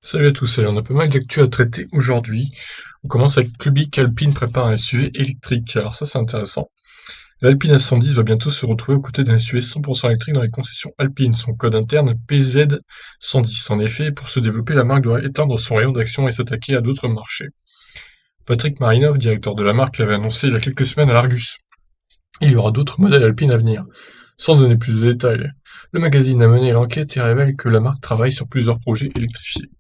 Salut à tous, alors on a pas mal d'actu à traiter aujourd'hui. On commence avec Clubic Alpine prépare un SUV électrique. Alors ça c'est intéressant. L'Alpine A110 va bientôt se retrouver aux côtés d'un SUV 100% électrique dans les concessions Alpine, son code interne PZ110. En effet, pour se développer, la marque doit étendre son rayon d'action et s'attaquer à d'autres marchés. Patrick Marinov, directeur de la marque, l'avait annoncé il y a quelques semaines à l'Argus. Il y aura d'autres modèles Alpine à venir. Sans donner plus de détails, le magazine a mené l'enquête et révèle que la marque travaille sur plusieurs projets électrifiés.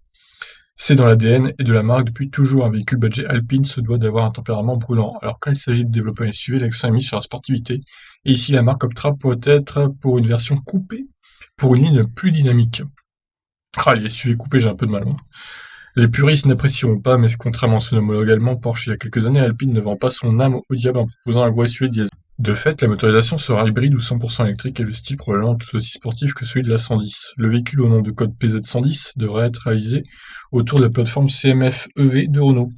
C'est dans l'ADN et de la marque depuis toujours, un véhicule budget Alpine se doit d'avoir un tempérament brûlant, alors quand il s'agit de développer un SUV, l'accent est mis sur la sportivité, et ici la marque optera peut-être pour une version coupée, pour une ligne plus dynamique. Ah, les SUV coupés, j'ai un peu de mal. Les puristes n'apprécieront pas, mais contrairement à son homologue allemand Porsche il y a quelques années, Alpine ne vend pas son âme au diable en proposant un gros SUV diesel. De fait, la motorisation sera hybride ou 100% électrique et le style probablement tout aussi sportif que celui de la 110. Le véhicule au nom de code PZ110 devrait être réalisé autour de la plateforme CMF-EV de Renault.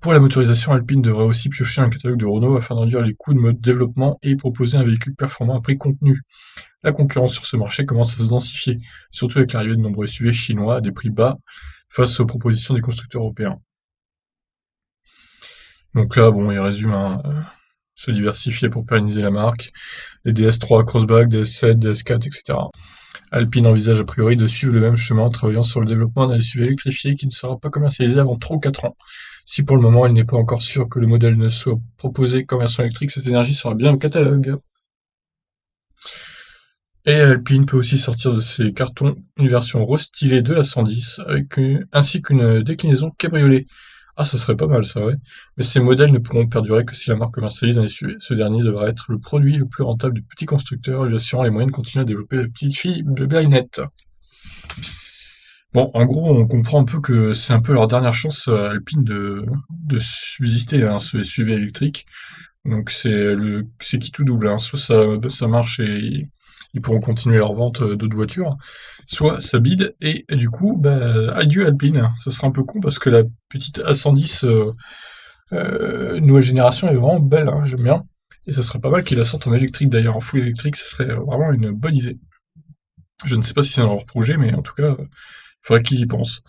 Pour la motorisation, Alpine devrait aussi piocher un catalogue de Renault afin de réduire les coûts de développement et proposer un véhicule performant à prix contenu. La concurrence sur ce marché commence à se densifier, surtout avec l'arrivée de nombreux SUV chinois à des prix bas face aux propositions des constructeurs européens. Donc là, bon, il résume se diversifier pour pérenniser la marque, les DS3, Crossback, DS7, DS4, etc. Alpine envisage a priori de suivre le même chemin en travaillant sur le développement d'un SUV électrifié qui ne sera pas commercialisé avant 3 ou 4 ans. Si pour le moment il n'est pas encore sûr que le modèle ne soit proposé qu'en version électrique, cette énergie sera bien au catalogue. Et Alpine peut aussi sortir de ses cartons une version restylée de la 110, ainsi qu'une déclinaison cabriolet. Ah, ça serait pas mal ça, ouais. Mais ces modèles ne pourront perdurer que si la marque commercialise un SUV. Ce dernier devrait être le produit le plus rentable du petit constructeur, lui assurant les moyens de continuer à développer la petite fille de Berlinette. Bon, en gros, on comprend un peu que c'est un peu leur dernière chance Alpine de subsister à ce SUV électrique. Donc c'est qui tout double, hein. Soit ça marche et ils pourront continuer leur vente d'autres voitures, soit ça bide et du coup, bah, adieu Alpine. Ça sera un peu con parce que la petite A110 nouvelle génération est vraiment belle, hein, j'aime bien. Et ça serait pas mal qu'ils la sortent en électrique d'ailleurs, en full électrique, ça serait vraiment une bonne idée. Je ne sais pas si c'est dans leur projet, mais en tout cas, il faudrait qu'ils y pensent.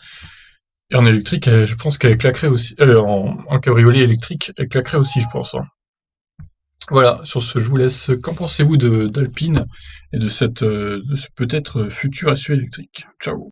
Et en électrique, je pense qu'elle claquerait aussi, en cabriolet électrique, elle claquerait aussi, je pense, hein. Voilà, sur ce, je vous laisse. Qu'en pensez-vous d'Alpine et de ce peut-être futur SUV électrique? Ciao.